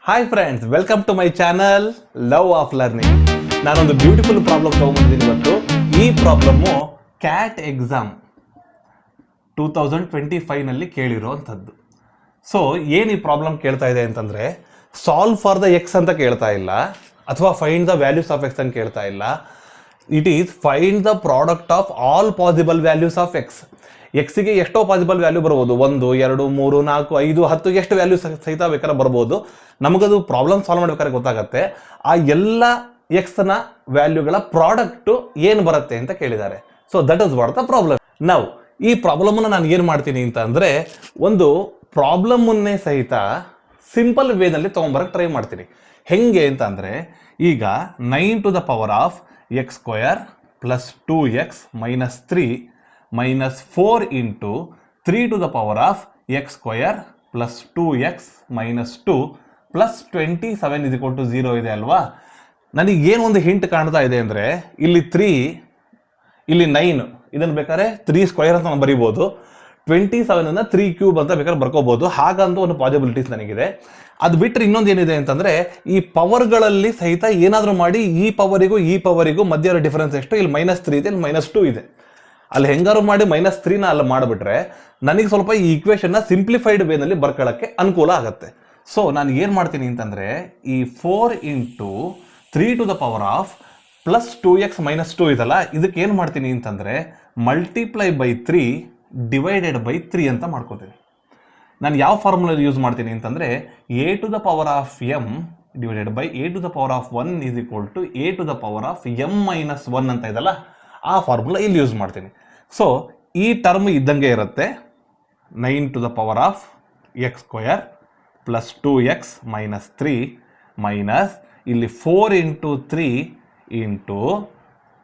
Hi friends, welcome to my channel love of learning. ನಾನೊಂದು beautiful problem ತೊಗೊಂಡಿದ್ದೀನಿ ಇವತ್ತು. ಈ ಪ್ರಾಬ್ಲಮ್ಮು ಕ್ಯಾಟ್ ಎಕ್ಸಾಮ್ 2025ನಲ್ಲಿ ಕೇಳಿರೋವಂಥದ್ದು. ಸೊ ಏನು ಈ ಪ್ರಾಬ್ಲಮ್ ಕೇಳ್ತಾ ಇದೆ ಅಂತಂದರೆ, ಸಾಲ್ವ್ ಫಾರ್ ದ ಎಕ್ಸ್ ಅಂತ ಕೇಳ್ತಾ ಇಲ್ಲ, ಅಥವಾ find the values of X ಅಂತ ಕೇಳ್ತಾ ಇಲ್ಲ. It is find the product of all possible values of X. ಎಕ್ಸಿಗೆ ಎಷ್ಟೋ ಪಾಸಿಬಲ್ ವ್ಯಾಲ್ಯೂ ಬರ್ಬೋದು, 1 2 3 4 5 10 ಎಷ್ಟು ವ್ಯಾಲ್ಯೂ ಸಹಿತ ಬೇಕಾದ್ರೆ ಬರ್ಬೋದು. ನಮಗದು ಪ್ರಾಬ್ಲಮ್ ಸಾಲ್ವ್ ಮಾಡ್ಬೇಕಾದ್ರೆ ಗೊತ್ತಾಗತ್ತೆ ಆ ಎಲ್ಲ ಎಕ್ಸ್ನ ವ್ಯಾಲ್ಯೂಗಳ ಪ್ರಾಡಕ್ಟು ಏನು ಬರುತ್ತೆ ಅಂತ ಕೇಳಿದ್ದಾರೆ. So that is what the problem. ನಾವು ಈ ಪ್ರಾಬ್ಲಮನ್ನು ನಾನು ಏನು ಮಾಡ್ತೀನಿ ಅಂತ ಅಂದರೆ, ಒಂದು ಪ್ರಾಬ್ಲಮ್ಮನ್ನೇ ಸಹಿತ ಸಿಂಪಲ್ ವೇನಲ್ಲಿ ತೊಗೊಂಬರಕ್ಕೆ ಟ್ರೈ ಮಾಡ್ತೀನಿ. ಹೆಂಗೆ ಅಂತ ಅಂದರೆ, ಈಗ 9 to the power of x square plus 2x minus 3 minus 4 into 3 to the power of x square plus 2x minus 2 plus 27 is equal to 0 ಇದೆ ಅಲ್ವಾ. ನನಗೆ ಏನು ಒಂದು ಹಿಂಟ್ ಕಾಣ್ತಾ ಇದೆ ಅಂದರೆ, ಇಲ್ಲಿ 3 ಇಲ್ಲಿ 9, ಇದನ್ನು ಬೇಕಾದ್ರೆ 3 ಸ್ಕ್ವಯರ್ ಅಂತ ನಾನು ಬರಿಬೋದು, 27 3 ಕ್ಯೂಬ್ ಅಂತ ಬೇಕಾದ್ರೆ ಬರ್ಕೋಬಹುದು. ಹಾಗಂತ ಒಂದು ಪಾಸಿಬಿಲಿಟೀಸ್ ನನಗಿದೆ. ಅದು ಬಿಟ್ಟರೆ ಇನ್ನೊಂದು ಏನಿದೆ ಅಂತಂದರೆ, ಈ ಪವರ್ಗಳಲ್ಲಿ ಸಹಿತ ಏನಾದರೂ ಮಾಡಿ ಈ ಪವರಿಗೂ ಮಧ್ಯ ಡಿಫರೆನ್ಸ್ ಎಷ್ಟು, ಇಲ್ಲಿ -3 ಇದೆ, ಇಲ್ಲಿ -2 ಇದೆ. ಅಲ್ಲಿ ಹೆಂಗಾರು ಮಾಡಿ -3ನ ಅಲ್ಲಿ ಮಾಡಿಬಿಟ್ರೆ ನನಗೆ ಸ್ವಲ್ಪ ಈ ಈಕ್ವೇಷನ್ನ ಸಿಂಪ್ಲಿಫೈಡ್ ವೇನಲ್ಲಿ ಬರ್ಕೊಳ್ಳೋಕ್ಕೆ ಅನುಕೂಲ ಆಗುತ್ತೆ. ಸೊ ನಾನು ಏನು ಮಾಡ್ತೀನಿ ಅಂತಂದರೆ, ಈ 4 into 3 to the power of plus 2x minus 2 ಇದಲ್ಲ, ಇದಕ್ಕೆ ಏನು ಮಾಡ್ತೀನಿ ಅಂತಂದರೆ ಮಲ್ಟಿಪ್ಲೈ ಬೈ 3 ಡಿವೈಡೆಡ್ ಬೈ 3 ಅಂತ ಮಾಡ್ಕೋತೀನಿ. ನಾನು ಯಾವ ಫಾರ್ಮುಲಾ ಯೂಸ್ ಮಾಡ್ತೀನಿ ಅಂತಂದರೆ, a to the power of m divided by a to the power of 1 is equal to a to the power of m minus 1 ಅಂತ ಇದಲ್ಲ, ಆ ಫಾರ್ಮುಲಾ ಇಲ್ಲಿ ಯೂಸ್ ಮಾಡ್ತೀನಿ. ಸೊ ಈ ಟರ್ಮ್ ಇದ್ದಂಗೆ ಇರುತ್ತೆ, 9 to the power of x square plus 2x minus 3 minus ಇಲ್ಲಿ 4 into 3 into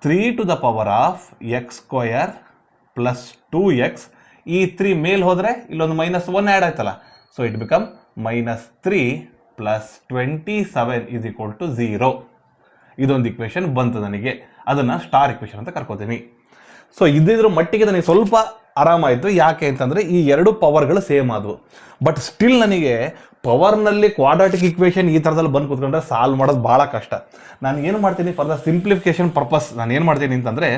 3 to the power of x square plus 2x. ಈ 3 ಮೇಲೆ ಹೋದರೆ ಇಲ್ಲೊಂದು -1 ಆ್ಯಡ್ ಆಯ್ತಲ್ಲ, so it become -3 plus 27 is equal to 0. ಇದೊಂದು ಇಕ್ವೇಷನ್ ಬಂತು ನನಗೆ, ಅದನ್ನು ಸ್ಟಾರ್ ಇಕ್ವೇಷನ್ ಅಂತ ಕರ್ಕೋತೀನಿ. ಸೊ ಇದ್ರ ಮಟ್ಟಿಗೆ ನನಗೆ ಸ್ವಲ್ಪ ಆರಾಮಾಯಿತು. ಯಾಕೆ ಅಂತಂದರೆ, ಈ ಎರಡು ಪವರ್ಗಳು ಸೇಮ್ ಆದವು. ಬಟ್ ಸ್ಟಿಲ್ ನನಗೆ ಪವರ್ನಲ್ಲಿ ಕ್ವಾಡ್ರಾಟಿಕ್ ಇಕ್ವೇಷನ್ ಈ ಥರದಲ್ಲಿ ಬಂದು ಕೂತ್ಕೊಂಡ್ರೆ ಸಾಲ್ವ್ ಮಾಡೋದು ಭಾಳ ಕಷ್ಟ. ನಾನು ಏನು ಮಾಡ್ತೀನಿ, ಫಾರ್ ದ ಸಿಂಪ್ಲಿಫಿಕೇಶನ್ ಪರ್ಪಸ್ ನಾನು ಏನು ಮಾಡ್ತೀನಿ ಅಂತಂದರೆ,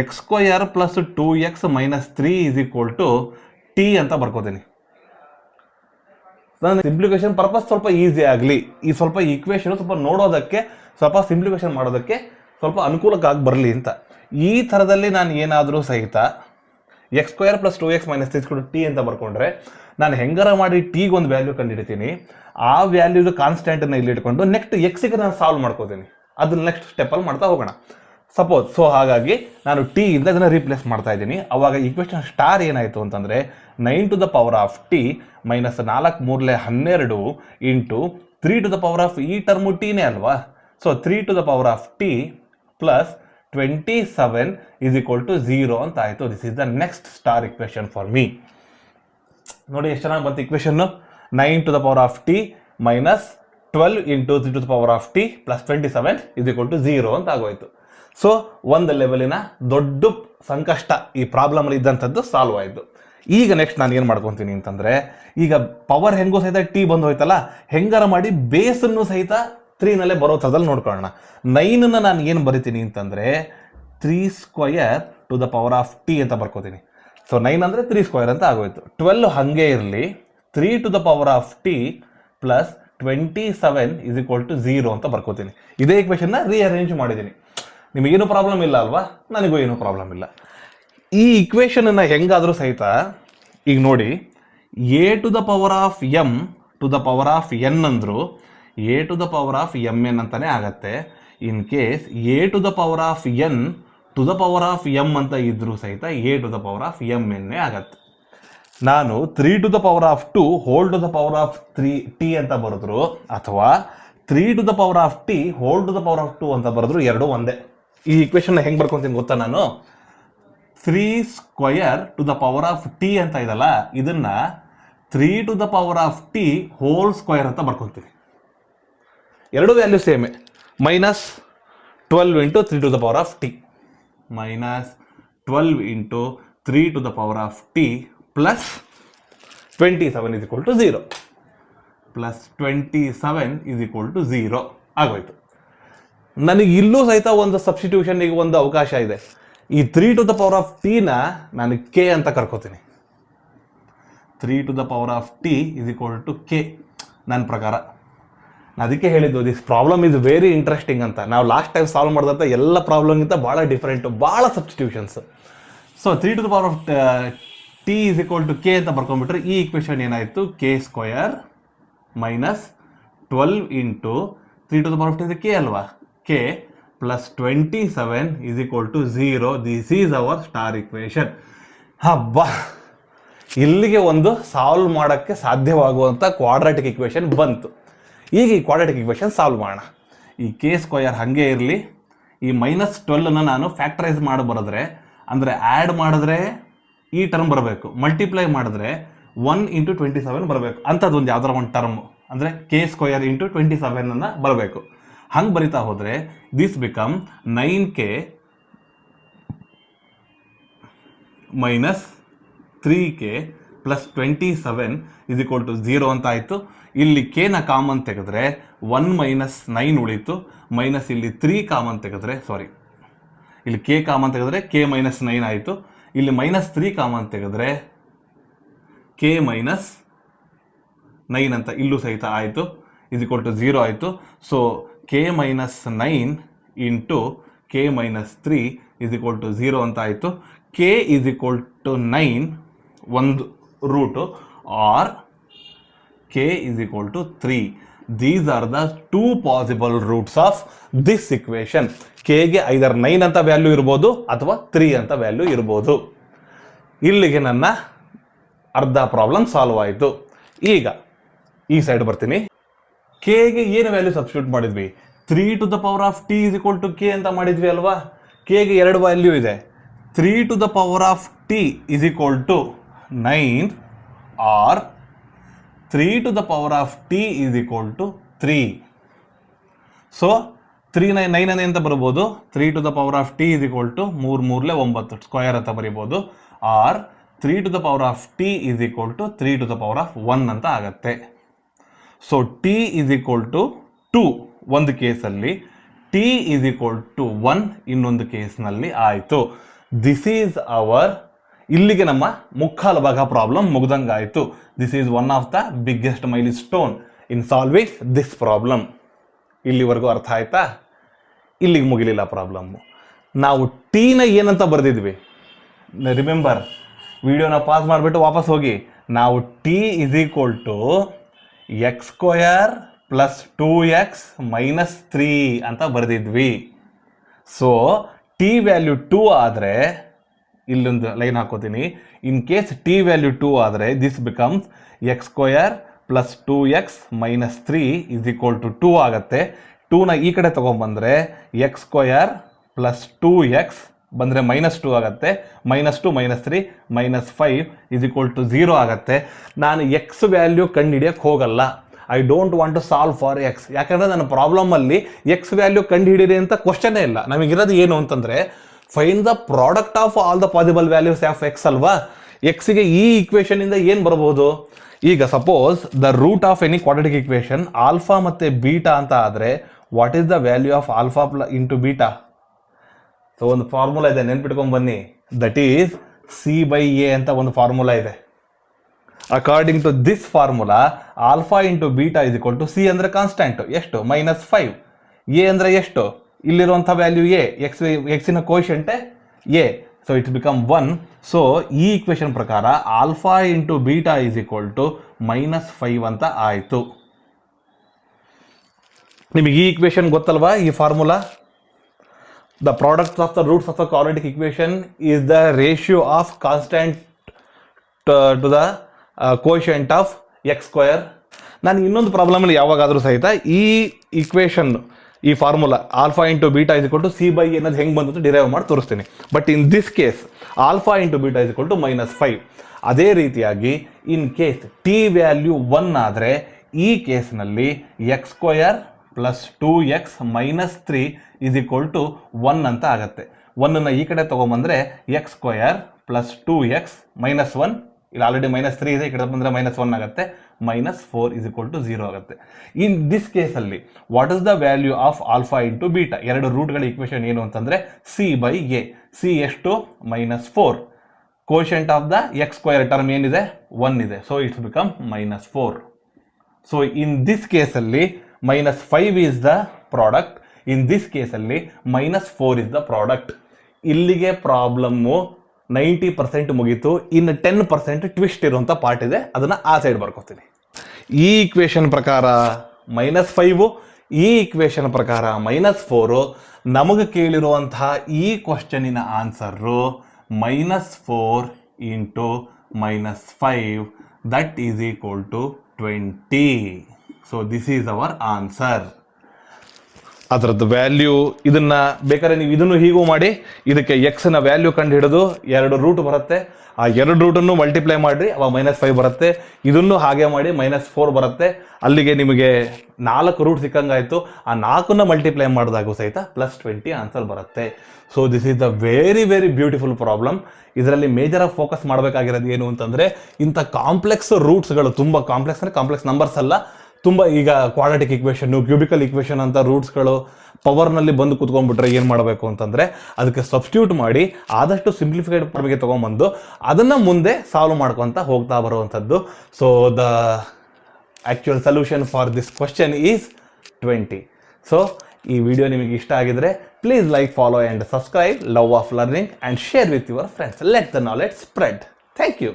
x square plus 2x minus 3 is equal to t ಅಂತ ಬರ್ಕೋತೀನಿ. ನಾನು ಸಿಂಪ್ಲಿಫಿಕೇಶನ್ ಪರ್ಪಸ್ ಸ್ವಲ್ಪ ಈಸಿ ಆಗಲಿ, ಈ ಸ್ವಲ್ಪ ಈಕ್ವೇಷನ್ ಸ್ವಲ್ಪ ನೋಡೋದಕ್ಕೆ, ಸ್ವಲ್ಪ ಸಿಂಪ್ಲಿಫಿಕೇಶನ್ ಮಾಡೋದಕ್ಕೆ ಸ್ವಲ್ಪ ಅನುಕೂಲಕ್ಕಾಗಿ ಬರಲಿ ಅಂತ ಈ ಥರದಲ್ಲಿ ನಾನು ಏನಾದರೂ ಸಹಿತ X square plus 2x minus 3 t ಅಂತ ಬರ್ಕೊಂಡ್ರೆ, ನಾನು ಹೆಂಗಾರ ಮಾಡಿ ಟೀಗೆ ಒಂದು ವ್ಯಾಲ್ಯೂ ಕಂಡುಹಿಡ್ತೀನಿ. ಆ ವ್ಯಾಲ್ಯೂದು ಕಾನ್ಸ್ಟೆಂಟನ್ನು ಇಲ್ಲಿ ಇಟ್ಕೊಂಡು ನೆಕ್ಸ್ಟ್ ಎಕ್ಸಿಗೆ ನಾನು ಸಾಲ್ವ್ ಮಾಡ್ಕೋತೀನಿ. ಅದನ್ನ ನೆಕ್ಸ್ಟ್ ಸ್ಟೆಪ್ಪಲ್ಲಿ ಮಾಡ್ತಾ ಹೋಗೋಣ. ಸಪೋಸ್ ಸೊ ಹಾಗಾಗಿ ನಾನು ಟಿ ಇಂದ ಇದನ್ನು ರೀಪ್ಲೇಸ್ ಮಾಡ್ತಾ ಇದ್ದೀನಿ. ಅವಾಗ ಈಕ್ವೇಷನ್ ಸ್ಟಾರ್ ಏನಾಯಿತು ಅಂತಂದರೆ, 9 to the power of T minus 4 3 12 into 3 to the power of ಈ ಟರ್ಮು ಟೀನೇ ಅಲ್ವಾ. So 3 to the power of T plus 27 is equal to 0 ಅಂತ ಆಯಿತು. This is the next star equation for me. ನೋಡಿ ಎಷ್ಟು ಚೆನ್ನಾಗಿ ಬಂತು ಇಕ್ವೇಷನ್ನು. 9 to the power of T minus 12 into 3 to the power of T plus 27 is equal to 0 ಅಂತ ಆಗೋಯ್ತು. So ಒಂದು ಲೆವೆಲಿನ ದೊಡ್ಡ ಸಂಕಷ್ಟ ಈ ಪ್ರಾಬ್ಲಮಲ್ಲಿ ಇದ್ದಂಥದ್ದು ಸಾಲ್ವ್ ಆಯಿತು. ಈಗ ನೆಕ್ಸ್ಟ್ ನಾನು ಏನು ಮಾಡ್ಕೊತೀನಿ ಅಂತಂದರೆ, ಈಗ ಪವರ್ ಹೆಂಗೋ ಸಹಿತ ಟಿ ಬಂದು ಹೋಯ್ತಲ್ಲ, ಹೆಂಗಾರ ಮಾಡಿ ಬೇಸನ್ನು ಸಹಿತ 3ನಲ್ಲೇ ಬರೋ ಥರದಲ್ಲಿ ನೋಡ್ಕೊಳ್ಳೋಣ. 9ನ ನಾನು ಏನು ಬರಿತೀನಿ ಅಂತಂದರೆ, 3 square to the power of T ಅಂತ ಬರ್ಕೋತೀನಿ. ಸೊ 9 ಅಂದರೆ 3 ಸ್ಕ್ವಯರ್ ಅಂತ ಆಗೋಯ್ತು. 12 ಹಾಗೆ ಇರಲಿ, 3 to the power of T plus 27 is equal to 0 ಅಂತ ಬರ್ಕೋತೀನಿ. ಇದೇ ಇಕ್ವೇಷನ್ನ ರೀಅರೇಂಜ್ ಮಾಡಿದ್ದೀನಿ. ನಿಮಗೇನು ಪ್ರಾಬ್ಲಮ್ ಇಲ್ಲ ಅಲ್ವಾ, ನನಗೂ ಏನೂ ಪ್ರಾಬ್ಲಮ್ ಇಲ್ಲ. ಈ ಇಕ್ವೇಷನನ್ನು ಹೆಂಗಾದರೂ ಸಹಿತ ಈಗ ನೋಡಿ, A to the power of M to the power of N ಅಂದರು A to the power of M N ಅಂತಾನೆ ಆಗತ್ತೆ. In case A to the power of N to the power of M ಅಂತ ಇದ್ರೂ ಸಹಿತ A to the power of M ಎನ್ನೇ ಆಗತ್ತೆ. ನಾನು 3 to the power of 2 whole to the power of 3 T ಅಂತ ಬರೆದ್ರು, ಅಥವಾ 3 to the power of T whole to the power of 2 ಅಂತ ಬರೆದ್ರು, ಎರಡೂ ಒಂದೇ. ಈ ಇಕ್ವೇಷನ್ ಹೆಂಗೆ ಬರ್ಕೊತೀನಿ ಗೊತ್ತಾ, ನಾನು 3 square to the power of T ಅಂತ ಇದಲ್ಲ, ಇದನ್ನ 3 to the power of T whole square ಅಂತ ಬರ್ಕೊತೀನಿ. ಎರಡು ವ್ಯಾಲ್ಯೂ ಸೇಮೆ. Minus 12 into 3 to the power of T minus 12 into 3 to the power of T plus 27 is equal to 0. Plus 27 is equal to 0 ಆಗೋಯ್ತು. ನನಗೆ ಇಲ್ಲೂ ಸಹಿತ ಒಂದು ಸಬ್ಸ್ಟಿಟ್ಯೂಷನ್ಗೆ ಒಂದು ಅವಕಾಶ ಇದೆ. ಈ 3 ಟು ದ ಪವರ್ ಆಫ್ ಟಿನ ನಾನು ಕೆ ಅಂತ ಕರ್ಕೋತೀನಿ. 3 to the power of T is equal to k. ನನ್ನ ಪ್ರಕಾರ ಅದಕ್ಕೆ ಹೇಳಿದ್ದು this problem is very interesting ಅಂತ. ನಾವು ಲಾಸ್ಟ್ ಟೈಮ್ ಸಾಲ್ವ್ ಮಾಡಿದಂಥ ಎಲ್ಲ ಪ್ರಾಬ್ಲಮ್ಗಿಂತ ಭಾಳ ಡಿಫ್ರೆಂಟು, ಭಾಳ substitutions. So 3 to the power of T is equal to K ಅಂತ ಬರ್ಕೊಂಡ್ಬಿಟ್ರೆ ಈ ಈಕ್ವೇಷನ್ ಏನಾಯಿತು, K square minus 12 into 3 to the power of T K ಅಲ್ವಾ, K plus 27 is equal to 0. This is our star equation. ಹಬ್ಬ, ಇಲ್ಲಿಗೆ ಒಂದು solve ಮಾಡೋಕ್ಕೆ ಸಾಧ್ಯವಾಗುವಂಥ quadratic equation ಬಂತು. ಈಗ ಈ ಕ್ವಾಡ್ರಾಟಿಕ್ ಇಕ್ವೇಷನ್ ಸಾಲ್ವ್ ಮಾಡೋಣ. ಈ ಕೆ ಸ್ಕ್ವಯರ್ ಹಾಗೆ ಇರಲಿ. ಈ ಮೈನಸ್ 12ನ ನಾನು ಫ್ಯಾಕ್ಟರೈಸ್ ಮಾಡಿ ಬರೆದ್ರೆ, ಅಂದರೆ ಆ್ಯಡ್ ಮಾಡಿದ್ರೆ ಈ ಟರ್ಮ್ ಬರಬೇಕು, ಮಲ್ಟಿಪ್ಲೈ ಮಾಡಿದ್ರೆ 1 ಇಂಟು 27 ಬರಬೇಕು. ಅಂಥದ್ದು ಒಂದು ಯಾವ್ದಾರ ಒಂದು ಟರ್ಮ್, ಅಂದರೆ ಕೆ ಸ್ಕ್ವಯರ್ ಇಂಟು 27 ಬರಬೇಕು. ಹಂಗೆ ಬರಿತಾ ಹೋದರೆ this become 9k minus 3k plus 27 is equal to 0 ಅಂತ ಆಯಿತು. ಇಲ್ಲಿ ಕೆನ ಕಾಮನ್ ತೆಗೆದ್ರೆ 1 ಮೈನಸ್ 9 ಉಳೀತು, ಮೈನಸ್ ಇಲ್ಲಿ 3 ಕಾಮನ್ ತೆಗೆದ್ರೆ, ಸಾರಿ ಇಲ್ಲಿ ಕೆ ಕಾಮನ್ ತೆಗೆದ್ರೆ ಕೆ ಮೈನಸ್ 9 ಆಯಿತು. ಇಲ್ಲಿ ಮೈನಸ್ 3 ಕಾಮನ್ ತೆಗೆದ್ರೆ ಕೆ ಮೈನಸ್ 9 ಅಂತ ಇಲ್ಲೂ ಸಹಿತ ಆಯಿತು, ಇಸ್ ಈಕ್ವಲ್ ಟು 0 ಆಯಿತು. So K minus 9 into K minus 3 is equal to 0 ಅಂತ ಆಯಿತು. ಕೆ ಇಸ್ ಈಕ್ವಲ್ ಟು 9 ಒಂದು root, or K is equal to 3. These are the 2 possible roots of this equation. ಕೆಗೆ either 9 ಅಂತ value ಇರ್ಬೋದು ಅಥವಾ 3 ಅಂತ value ಇರ್ಬೋದು. ಇಲ್ಲಿಗೆ ನನ್ನ ಅರ್ಧ ಪ್ರಾಬ್ಲಮ್ ಸಾಲ್ವ್ ಆಯಿತು. ಈಗ ಈ ಸೈಡ್ ಬರ್ತೀನಿ. ಕೆಗೆ ಏನು ವ್ಯಾಲ್ಯೂ ಸಬ್ಸ್ಟಿಟ್ಯೂಟ್ ಮಾಡಿದ್ವಿ, 3 to the power of T is equal to K ಅಂತ ಮಾಡಿದ್ವಿ ಅಲ್ವಾ. ಕೆಗೆ 2 ವ್ಯಾಲ್ಯೂ ಇದೆ. 3 to the power of T is equal to 9 or 3 to the power of T is equal to 3. So 9 ಅಂತ ಬರ್ಬೋದು. 3 to the power of T is equal to 3 3 9 square ಅಂತ ಬರೀಬೋದು. Or 3 to the power of T is equal to 3 to the power of 1 ಅಂತ ಆಗತ್ತೆ. So t is equal to 2 ಒಂದು ಕೇಸಲ್ಲಿ, T is equal to 1 ಇನ್ನೊಂದು ಕೇಸ್ನಲ್ಲಿ ಆಯಿತು. This is hour, ಇಲ್ಲಿಗೆ ನಮ್ಮ ಮುಕ್ಕಾಲು ಭಾಗ ಪ್ರಾಬ್ಲಮ್ ಮುಗ್ದಂಗಾಯಿತು. This is one of the biggest milestone in solving this problem. ಇಲ್ಲಿವರೆಗೂ ಅರ್ಥ ಆಯ್ತಾ? ಇಲ್ಲಿಗೆ ಮುಗಿಲಿಲ್ಲ ಪ್ರಾಬ್ಲಮ್ಮು. ನಾವು ಟಿನ ಏನಂತ ಬರೆದಿದ್ವಿ, ರಿಮೆಂಬರ್, ವಿಡಿಯೋನ ಪಾಸ್ ಮಾಡಿಬಿಟ್ಟು ವಾಪಸ್ ಹೋಗಿ. ನಾವು t is equal to x square plus 2x minus 3 ಅಂತ ಬರೆದಿದ್ವಿ. ಸೊ ಟಿ ವ್ಯಾಲ್ಯೂ 2 ಆದರೆ ಇಲ್ಲೊಂದು ಲೈನ್ ಹಾಕೋತೀನಿ. ಇನ್ ಕೇಸ್ ಟಿ ವ್ಯಾಲ್ಯೂ 2 ಆದರೆ this becomes x square plus 2x minus 3 is equal to 2 ಆಗುತ್ತೆ. 2ನ ಈ ಕಡೆ ತೊಗೊಂಬಂದರೆ ಎಕ್ಸ್ ಸ್ಕ್ವಯರ್ ಪ್ಲಸ್ 2x ಬಂದರೆ ಮೈನಸ್ 2 ಆಗುತ್ತೆ. Minus 2 minus 3 minus 5 is equal to 0 ಆಗುತ್ತೆ. ನಾನು ಎಕ್ಸ್ ವ್ಯಾಲ್ಯೂ ಕಂಡುಹಿಡಿಯೋಕ್ಕೆ ಹೋಗಲ್ಲ. I don't want to solve for x. ಯಾಕಂದರೆ ನನ್ನ ಪ್ರಾಬ್ಲಮಲ್ಲಿ ಎಕ್ಸ್ ವ್ಯಾಲ್ಯೂ ಕಂಡುಹಿಡಿಯಿರಿ ಅಂತ ಕ್ವಶನೇ ಇಲ್ಲ. ನಮಗಿರೋದು ಏನು ಅಂತಂದರೆ find the product of all the possible values of x ಅಲ್ವಾ. ಎಕ್ಸ್ಗೆ ಈ ಇಕ್ವೇಷನಿಂದ ಏನು ಬರ್ಬೋದು? ಈಗ suppose the root of any quadratic equation alpha ಮತ್ತು ಬೀಟಾ ಅಂತ ಆದರೆ what is the value of alpha into beta? So ಒಂದು ಫಾರ್ಮುಲಾ ಇದೆ, ನೆನ್ಪಿಟ್ಕೊಂಡು ಬನ್ನಿ. That is c by a ಅಂತ ಒಂದು ಫಾರ್ಮುಲಾ ಇದೆ. According to this formula alpha into beta is equal to c ಅಂದರೆ ಕಾನ್ಸ್ಟೆಂಟ್ ಎಷ್ಟು, -5. ಎ ಅಂದರೆ ಎಷ್ಟು, ಇಲ್ಲಿರುವಂಥ ವ್ಯಾಲ್ಯೂ ಎ, ಎಕ್ಸಿನ ಕೋಶಂಟೆ ಎ. So it's become 1. ಸೊ ಈ ಇಕ್ವೇಷನ್ ಪ್ರಕಾರ alpha into beta is equal to -5 ಅಂತ ಆಯಿತು. ನಿಮಗೆ ಈ ಇಕ್ವೇಷನ್ ಗೊತ್ತಲ್ವಾ, ಈ formula? The product of the roots of the quadratic equation is the ratio of constant to the quotient of x square. ನಾನು ಇನ್ನೊಂದು ಪ್ರಾಬ್ಲಮಲ್ಲಿ ಯಾವಾಗಾದರೂ ಸಹಿತ ಈ ಇಕ್ವೇಷನ್, ಈ formula alpha into beta is equal to c by ಅನ್ನೋದು ಹೆಂಗೆ ಬಂತು derive ಮಾಡಿ ತೋರಿಸ್ತೀನಿ. But in this case alpha into beta is equal to -5. ಅದೇ ರೀತಿಯಾಗಿ ಇನ್ ಕೇಸ್ ಟಿ ವ್ಯಾಲ್ಯೂ 1 ಆದರೆ ಈ ಕೇಸ್ನಲ್ಲಿ X square plus 2x minus 3 is equal to 1 ಅಂತ ಆಗುತ್ತೆ. 1ನ್ನು ಈ ಕಡೆ ತೊಗೊಂಬಂದರೆ X square plus 2x minus 1 ಇಲ್ಲಿ ಆಲ್ರೆಡಿ -3 ಇದೆ, ಈ ಕಡೆ ಬಂದರೆ -1 ಆಗುತ್ತೆ, -4 = 0 ಆಗುತ್ತೆ. ಇನ್ ದಿಸ್ ಕೇಸಲ್ಲಿ what is the value of alpha into beta? ಎರಡು ರೂಟ್ಗಳ ಇಕ್ವೇಶನ್ ಏನು ಅಂತಂದರೆ C/A. ಸಿ ಎಷ್ಟು? -4. Quotient of the x² term ಏನಿದೆ? 1 ಇದೆ. So it's become -4. So in this ಕೇಸಲ್ಲಿ -5 is the product, in this ಕೇಸಲ್ಲಿ -4 ಇಸ್ ದ ಪ್ರಾಡಕ್ಟ್. ಇಲ್ಲಿಗೆ ಪ್ರಾಬ್ಲಮ್ಮು 90% ಮುಗೀತು. ಇನ್ನು 10% ಟ್ವಿಸ್ಟ್ ಇರುವಂಥ ಪಾರ್ಟ್ ಇದೆ, ಅದನ್ನು ಆ ಸೈಡ್ ಬರ್ಕೋತೀನಿ. ಈ ಇಕ್ವೇಶನ್ ಪ್ರಕಾರ -5, ಈ ಇಕ್ವೇಶನ್ ಪ್ರಕಾರ -4. ನಮಗೆ ಕೇಳಿರುವಂತಹ ಈ ಕ್ವಶನಿನ answer -4 into -5 that is equal to 20. So this is our answer. ಅದರದ್ದು ವ್ಯಾಲ್ಯೂ ಇದನ್ನ ಬೇಕಾದ್ರೆ ನೀವು ಇದನ್ನು ಹೀಗೂ ಮಾಡಿ, ಇದಕ್ಕೆ ಎಕ್ಸ್ನ ವ್ಯಾಲ್ಯೂ ಕಂಡು ಹಿಡಿದು 2 ರೂಟ್ ಬರುತ್ತೆ, ಆ 2 ರೂಟನ್ನು ಮಲ್ಟಿಪ್ಲೈ ಮಾಡಿ ಅವಾಗ -5 ಬರುತ್ತೆ. ಇದನ್ನು ಹಾಗೆ ಮಾಡಿ -4 ಬರುತ್ತೆ. ಅಲ್ಲಿಗೆ ನಿಮಗೆ 4 ರೂಟ್ ಸಿಕ್ಕಂಗಾಯ್ತು. ಆ 4ನ್ನ ಮಲ್ಟಿಪ್ಲೈ ಮಾಡಿದಾಗೂ ಸಹಿತ +20 ಆನ್ಸರ್ ಬರುತ್ತೆ. So this is the very very beautiful problem. ಇದರಲ್ಲಿ ಮೇಜರ್ ಆಗಿ ಫೋಕಸ್ ಮಾಡಬೇಕಾಗಿರೋದು ಏನು ಅಂತಂದರೆ, ಇಂಥ ಕಾಂಪ್ಲೆಕ್ಸ್ ರೂಟ್ಸ್ಗಳು, ತುಂಬ ಕಾಂಪ್ಲೆಕ್ಸ್ ಅಂದರೆ ಕಾಂಪ್ಲೆಕ್ಸ್ ನಂಬರ್ಸ್ ಅಲ್ಲ, ತುಂಬ ಈಗ ಕ್ವಾಡ್ರಾಟಿಕ್ ಇಕ್ವೇಷನ್ನು, ಕ್ಯೂಬಿಕಲ್ ಇಕ್ವೇಷನ್ ಅಂತ ರೂಟ್ಸ್ಗಳು ಪವರ್ನಲ್ಲಿ ಬಂದು ಕೂತ್ಕೊಂಡ್ಬಿಟ್ರೆ ಏನು ಮಾಡಬೇಕು ಅಂತಂದರೆ, ಅದಕ್ಕೆ ಸಬ್ಸ್ಟಿಟ್ಯೂಟ್ ಮಾಡಿ ಆದಷ್ಟು ಸಿಂಪ್ಲಿಫೈಡ್ ಫಾರ್ಮಿಗೆ ತೊಗೊಂಬಂದು ಅದನ್ನು ಮುಂದೆ ಸಾಲ್ವ್ ಮಾಡ್ಕೊತ ಹೋಗ್ತಾ ಬರುವಂಥದ್ದು. So the actual solution for this question is 20. ಸೊ ಈ ವಿಡಿಯೋ ನಿಮಗೆ ಇಷ್ಟ ಆಗಿದ್ರೆ please like, follow and subscribe. Love of learning and share with your friends. Let the knowledge spread. Thank you.